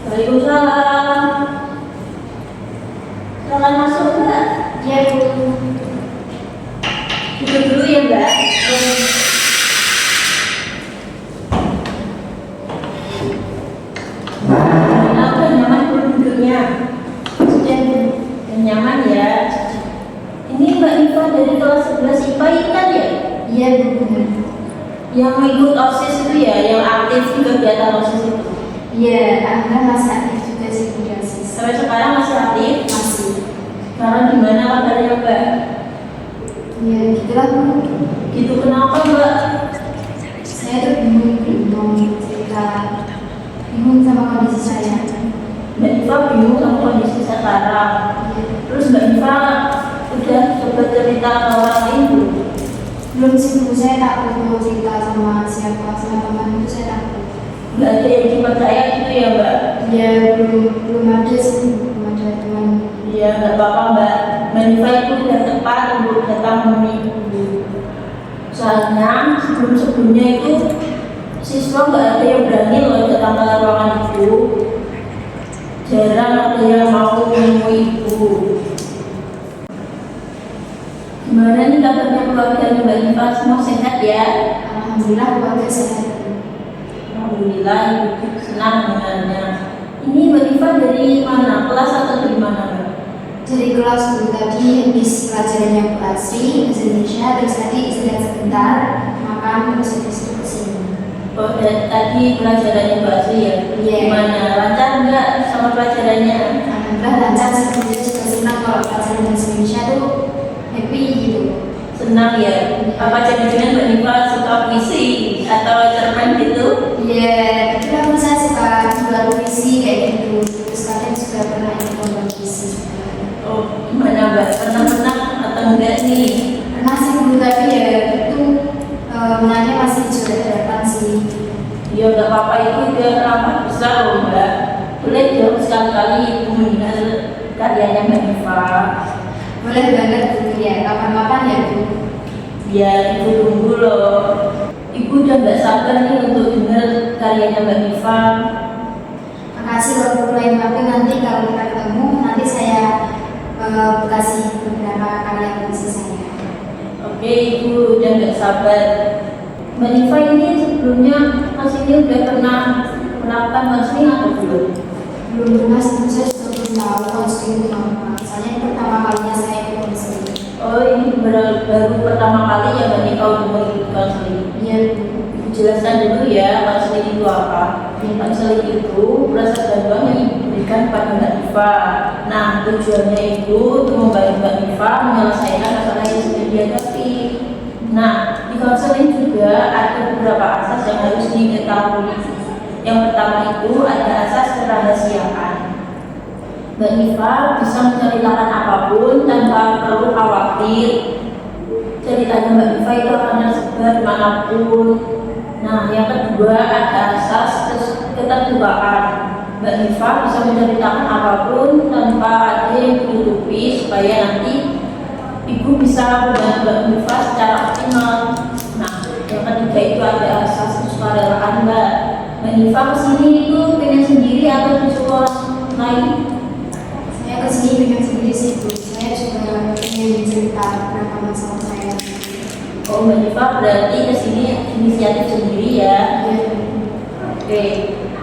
Waalaikumsalam. Silakan masuk, Mbak. Ya, Bu. Duduk dulu ya, Mbak. Apa nyaman belum duduknya? Sudah, Bu. Dan nyaman ya. Ini Mbak Iva dari kelas 11 IPA itu kan ya? Iya, Bu, benar. Yang ikut OSIS itu ya, yang aktif di kegiatan OSIS itu. Iya, Anda masih aktif juga sih Bu Yasis. Sampai sekarang masih aktif? Masih. Sekarang gimana kabarnya, Mbak? Ya, gitulah Bu. Gitu kenapa, Mbak? Saya tuh bingung cerita, bingung sama kondisi saya. Mbak Iva bingung sama kondisi sekarang. Iya. Terus Mbak Iva udah coba cerita ke orang lain belum? Belum sih Bu, saya takut mau cerita sama siapa, sama teman itu saya takut. Nggak ada yang dipercaya gitu ya, Mbak? Ya, belum ada sih, belum ada teman. Iya, nggak apa-apa, Mbak. Mbak Iva itu udah tepat untuk datang menemui Ibu. Soalnya sebelum-sebelumnya itu siswa nggak ada yang berani loh datang ke ruangan Ibu. Jarang ada yang mau menemui Ibu. Gimana nih kabarnya keluarga Mbak Iva? Semua sehat ya? Alhamdulillah keluarga sehat. Alhamdulillah, Ibu senang dengarnya. Ini Mbak Iva dari mana? Kelas atau dari mana, Mbak? Dari kelas Bu, tadi habis pelajarannya Bu Asri, bahasa Indonesia, terus tadi istirahat sebentar, makan, terus habis itu kesini. Oh, tadi pelajarannya Mbak Asri ya? Iya. Gimana? Lancar nggak sama pelajarannya? Alhamdulillah lancar sih, Bu. Dia juga senang kalau pelajaran bahasa Indonesia tuh happy gitu. Senang ya? Apa jangan-jangan Mbak Iva suka puisi atau cerpen gitu? Iya, kebetulan Bu, saya suka jual puisi kayak gitu, terus kadang juga pernah ikut lomba puisi. Oh, gimana Mbak? Pernah menang atau enggak nih? Pernah sih Bu, tapi ya itu menangnya masih juga harapan sih. Ya nggak apa-apa, itu udah ramah besar loh, Mbak. Boleh dong sekali-kali Ibu mendengar karyanya Mbak Iva. Boleh banget Bu ya, kapan-kapan ya Bu. Ya, Ibu tunggu loh. Ibu udah nggak sabar nih untuk dengar karyanya Mbak Iva. Makasih loh Bu, lain waktu nanti kalau kita ketemu nanti saya kasih beberapa karya puisi saya. Oke, Ibu udah nggak sabar. Mbak Iva ini sebelumnya ini udah pernah melakukan counseling atau belum? Belum pernah sih, saya juga belum tahu counseling itu apa. Soalnya ini pertama kalinya saya ikut counseling. Oh, ini baru pertama kali ya Mbak Iva untuk mengikuti counseling. Iya Bu. Jelaskan dulu ya, counseling itu apa? Counseling itu berasal bantuan yang Ibu berikan kepada Mbak Iva. Nah, tujuannya itu untuk membantu Mbak Iva menyelesaikan masalah yang sudah dihadapi. Nah, di counseling juga ada beberapa asas yang harus diketahui. Yang pertama itu ada asas kerahasiaan. Mbak Iva bisa menceritakan apapun tanpa perlu khawatir ceritanya Mbak Iva itu akan tersebar dimanapun. Nah, yang kedua ada asas keterbukaan. Mbak Iva bisa menceritakan apapun tanpa ada yang ditutupi supaya nanti Ibu bisa membantu Mbak Iva secara optimal. Nah, yang ketiga itu ada asas kesukarelaan Mbak. Mbak Iva kesini itu pengen sendiri atau disuruh orang lain? Saya kesini dengan sendiri sih Bu. Saya juga ingin cerita beberapa masalah saya. Oh, Mbak Iva berarti kesini inisiatif sendiri ya? Iya. Oke.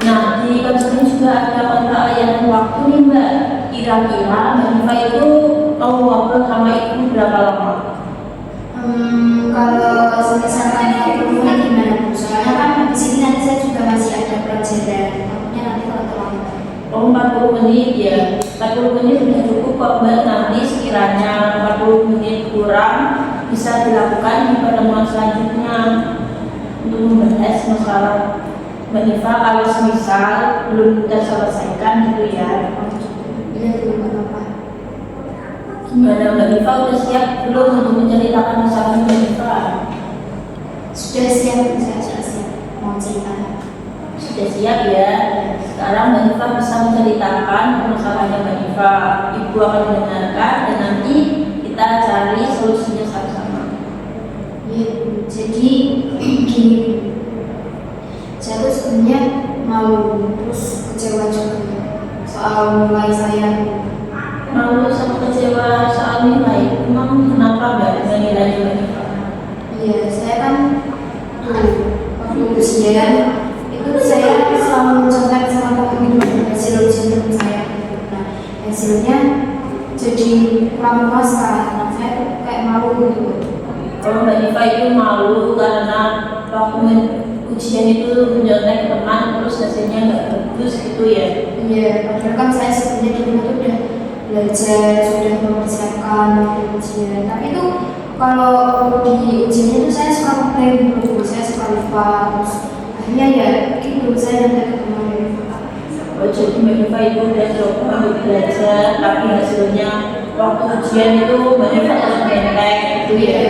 Nah, di konseling juga ada kontrak layanan waktu nih Mbak. Kira-kira Mbak Iva itu mau ngobrol sama Ibu berapa lama? Kalau misalkan perlunya gimana Bu? Soalnya kan di sini nanti saya juga masih ada pelajaran. Takutnya nanti kalau terlambat. Oh, 40 menit ya. 40 menit sudah cukup kok Mbak. Nanti sekiranya 40 menit kurang bisa dilakukan di pertemuan selanjutnya untuk membahas masalah Mbak Iva kalau semisal belum terselesaikan gitu ya. Iya Bu, nggak apa-apa. Gimana Mbak Iva udah siap belum untuk menceritakan masalah Mbak Iva? Sudah siap Bu, saya sudah siap mau cerita. Sudah siap ya. Sekarang Mbak Iva bisa menceritakan masalahnya Mbak Iva. Ibu akan mendengarkan dan nanti kita cari solusinya sama-sama. Iya Bu, jadi gini Bu. Saya tuh sebenarnya mau terus kecewa juga. soal nilai saya. Malu sama kecewa soal nilai, emang kenapa nggak dengan nilai Mbak Nifa? Iya, saya kan waktu ujian itu saya selalu mencontek sama teman-teman hasil ujian teman saya. Nah, hasilnya jadi kurang puas kan. Nah, saya tuh kayak malu gitu. Kalau Mbak Nifa itu malu karena waktu ujian itu mencontek teman terus hasilnya nggak bagus gitu ya? Iya, padahal kan saya sebenarnya di rumah tuh udah belajar, sudah mempersiapkan untuk ujian. Tapi itu kalau di ujiannya itu saya suka komplain dulu, saya suka lupa. Terus akhirnya ya gitu saya nanti ketemu. Oh, jadi Mbak Nifa itu udah coba untuk belajar tapi hasilnya waktu ujian itu Mbak Nifa tetap enteng gitu ya?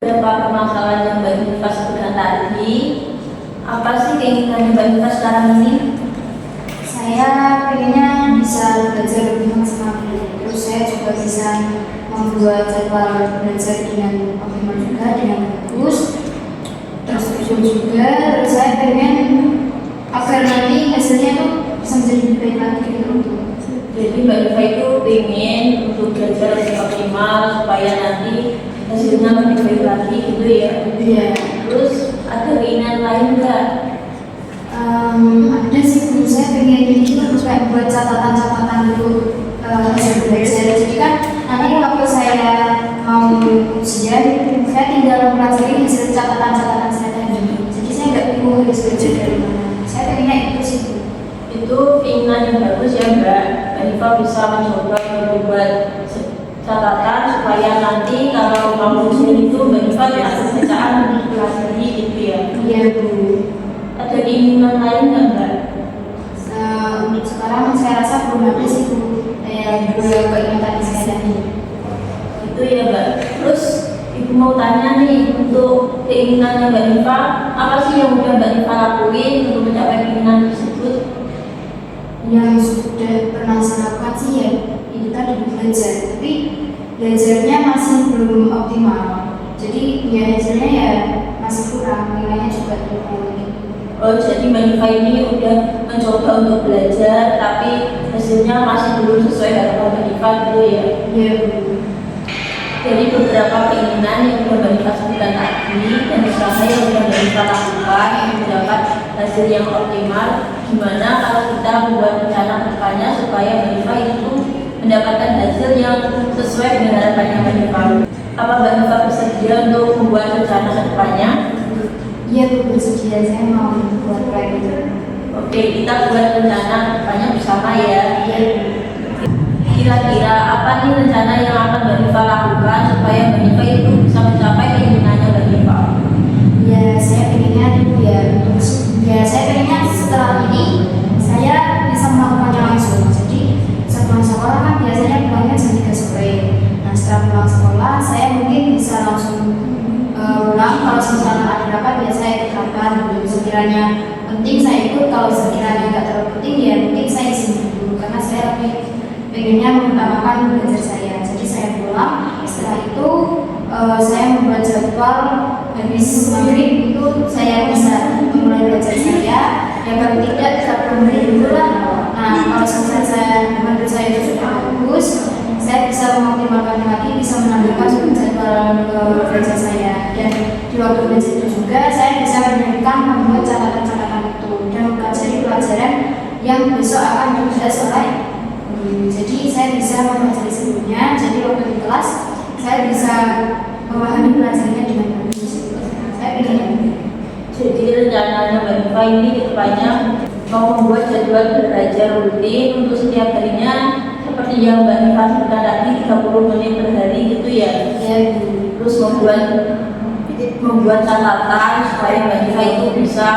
Beberapa permasalahan yang Mbak Nifa sebutkan tadi, apa sih keinginan Mbak Nifa sekarang ini? Saya pengennya bisa belajar lebih maksimal. Terus saya juga bisa membuat jadwal belajar dengan optimal juga, dengan bagus. Terus juga terus saya pengen agar nanti hasilnya tuh bisa menjadi lebih baik lagi gitu. Jadi Mbak Nifa itu ingin untuk belajar lebih optimal supaya nanti hasilnya lebih baik lagi gitu ya? Iya. Terus ada keinginan lain nggak? Ada sih, menurut saya pengen ini tuh kayak buat catatan-catatan dulu hasil belajar. Jadi kan nanti waktu saya mau ujian, saya tinggal mempelajari hasil catatan-catatan saya tadi. Jadi saya nggak bingung harus belajar dari mana. Saya pengennya itu sih. Itu keinginan yang bagus ya Mbak. Mbak Nifa bisa mencoba membuat catatan supaya nanti kalau mau ujian itu Mbak Nifa ada bacaan untuk pelajari gitu ya? Iya Bu. Ada keinginan lain nggak Mbak? Untuk sekarang saya rasa belum ada sih Bu. Keinginan tadi saya tadi. Itu ya Mbak. Terus Ibu mau tanya nih, untuk keinginannya Mbak Nifa, apa sih yang udah Mbak Nifa lakuin untuk mencapai keinginan tersebut? Yang sudah pernah saya lakukan sih ya itu tadi belajar, tapi belajarnya masih belum optimal. Jadi ya hasilnya ya masih kurang, nilainya juga turun. Oh, jadi Mbak Nifa ini udah mencoba untuk belajar, tapi hasilnya masih belum sesuai harapan Mbak Nifa gitu ya? Iya Bu. Jadi beberapa keinginan yang sudah Mbak Nifa sebutkan tadi dan usaha yang sudah Mbak Nifa lakukan untuk mendapat hasil yang optimal. Gimana kalau kita membuat rencana kedepannya supaya Mbak Nifa itu mendapatkan hasil yang sesuai dengan harapannya Mbak Nifa? Apa Mbak Nifa bersedia untuk membuat rencana kedepannya? Iya Bu, bersedia, saya mau buat proyek itu. Oke, kita buat rencana kedepannya bersama ya. Iya Bu. Kira-kira apa nih rencana yang akan Mbak Nifa lakukan supaya Mbak Nifa itu bisa mencapai keinginannya Mbak Nifa? Ya saya pengennya itu ya, saya pengennya setelah ini saya bisa melakukannya langsung. Jadi setelah sekolah kan biasanya pulangnya jam 3 sore. Nah setelah pulang sekolah saya mungkin bisa langsung pulang. Kalau misalnya ada rapat ya saya ikut rapat dulu. Sekiranya penting saya ikut, kalau sekiranya nggak terlalu penting ya mungkin saya izin dulu karena saya lebih pengennya mengutamakan belajar saya. Jadi saya pulang, setelah itu saya membuat jadwal habis maghrib itu saya bisa memulai belajar saya. Ya kalau tidak 30 menit dulu lah. Nah kalau misalnya saya menurut saya itu sudah bagus, saya bisa mengoptimalkan lagi, bisa menambahkan jadwal belajar saya. Dan di waktu belajar itu juga saya bisa menyediakan membuat catatan-catatan itu dan mempelajari pelajaran yang besok akan sudah selesai. Jadi saya bisa mempelajari sebelumnya. Jadi waktu di kelas saya bisa memahami pelajarannya dengan bagus. Saya ingin. Jadi rencananya Mbak Nifa ini kedepannya mau membuat jadwal belajar rutin untuk setiap harinya seperti yang Mbak Nifa sebutkan tadi 30 menit per hari gitu ya. Ya, Terus membuat catatan supaya Mbak Nifa itu bisa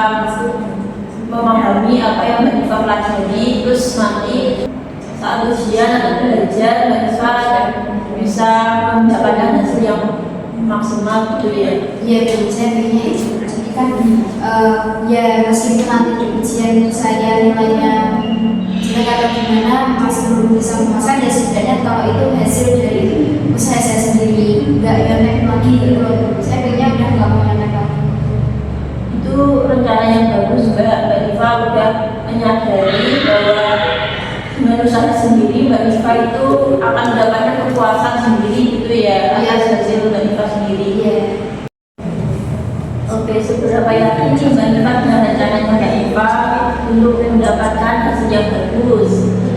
memahami apa yang Mbak Nifa pelajari. Terus nanti saat ujian atau belajar Mbak Nifa bisa mendapatkan hasil yang maksimal gitu ya. Iya, saya pengennya itu. Jadi kan ya meskipun nanti di ujian saya nilainya jelek atau gimana masih belum bisa memuaskan, ya setidaknya kalau itu hasil dari usaha saya sendiri, nggak nyontek lagi gitu loh. Saya pengennya udah nggak mau nyontek lagi. Itu rencana yang bagus Mbak Nifa udah menyadari bahwa menurut saya sendiri Mbak Nifa itu akan mendapatkan kepuasan sendiri gitu ya atas hasil Mbak Nifa sendiri. Iya. Oke, seberapa yakin nih Mbak Nifa dengan rencananya Mbak Nifa untuk mendapatkan hasil yang bagus?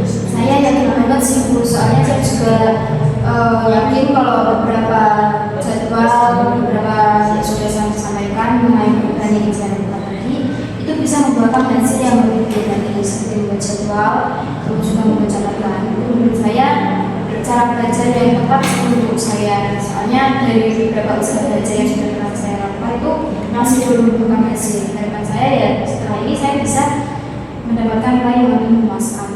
Saya yakin banget sih Bu, soalnya saya juga yakin kalau beberapa jadwal, beberapa yang sudah saya sampaikan mengenai program yang saya lakukan tadi itu bisa membuahkan hasil yang lebih baik lagi, seperti membuat jadwal, terus juga membuat catatan. Itu menurut saya cara belajar yang tepat untuk saya. Soalnya dari beberapa usaha belajar yang sudah pernah saya lakukan itu masih belum membuahkan hasil. Harapan saya ya setelah ini saya bisa mendapatkan nilai yang lebih memuaskan.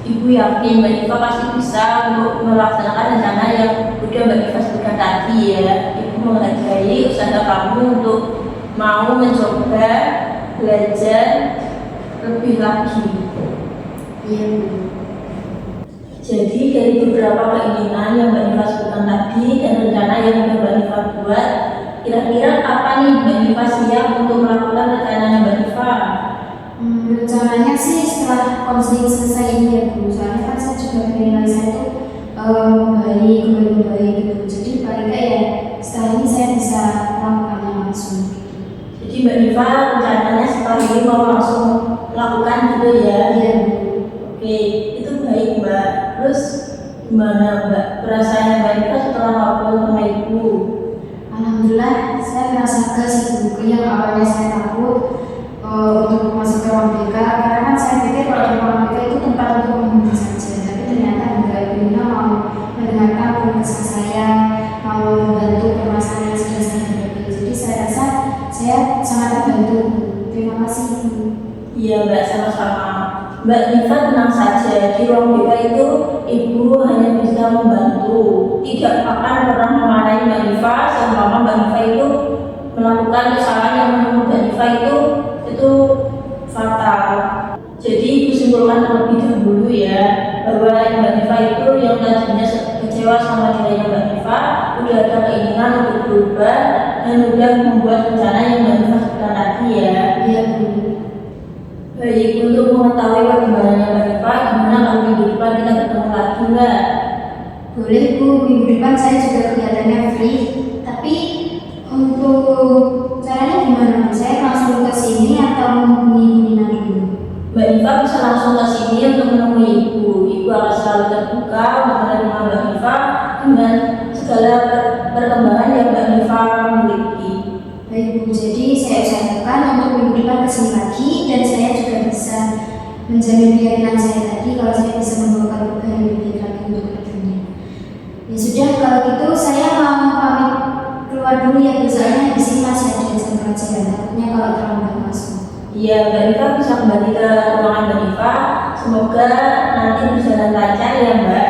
Ibu yakin Mbak Nifa pasti bisa untuk melaksanakan rencana yang udah Mbak Nifa sebutkan tadi ya. Ibu menghargai usaha kamu untuk mau mencoba belajar lebih lagi. Iya Bu. Jadi dari beberapa keinginan yang Mbak Nifa sebutkan tadi dan rencana yang udah Mbak Nifa buat, kira-kira apa nih Mbak Nifa siap untuk melakukan rencananya Mbak Nifa? Rencananya sih setelah konseling selesai ini ya Bu, soalnya kan saya juga nilai saya tuh baik gitu. Jadi paling nggak ya setelah ini saya bisa melakukannya langsung. Jadi Mbak Nifa rencananya setelah ini mau langsung melakukan gitu ya? Iya Bu. Oke, itu baik Mbak. Terus gimana Mbak perasaannya Mbak Nifa setelah ngobrol sama Ibu? Alhamdulillah saya merasa lega sih Bu, yang awalnya saya takut untuk masuk ke ruang BK, karena kan saya pikir kalau di ruang BK itu tempat untuk menghubungi saja, tapi ternyata enggak. Bina mau mendengarkan keluh kesah saya, mau membantu permasalahan yang sudah saya hadapi. Jadi saya rasa saya sangat terbantu. Terima kasih Bu. Iya Mbak, sama-sama. Mbak Nifa tenang saja, di ruang BK itu Ibu hanya bisa membantu, tidak akan pernah memarahi Mbak Nifa seumpama Mbak Nifa itu melakukan kesalahan yang menurut Mbak Nifa itu fatal. Jadi Ibu simpulkan terlebih dahulu ya bahwa Mbak Nifa itu yang tadinya kecewa sama nilainya Mbak Nifa udah ada keinginan untuk berubah dan udah membuat rencana yang Mbak Nifa sebutkan tadi ya. Iya Bu. Baik, untuk mengetahui perkembangannya Mbak Nifa, gimana kalau minggu depan kita ketemu lagi Mbak? Boleh Bu, minggu depan saya juga kelihatannya free, tapi untuk caranya gimana? Saya langsung ke sini atau menghubungi Nina dulu? Mbak Nifa bisa langsung ke sini untuk menemui Ibu. Ibu akan selalu terbuka untuk menerima Mbak Nifa dengan segala perkembangan yang Mbak Nifa miliki. Baik Bu, jadi saya usahakan untuk minggu depan ke sini lagi, dan saya juga bisa menjamin keyakinan saya tadi kalau saya bisa membawakan perubahan yang lebih baik lagi untuk kedepannya. Ya sudah, kalau gitu saya mau pamit keluar dulu ya Bu, soalnya di sini masih ada jam pelajaran, takutnya kalau terlambat masuk. Iya, Mbak Nifa bisa kembali ke ruangan Mbak Nifa. Semoga nanti berjalan lancar ya Mbak.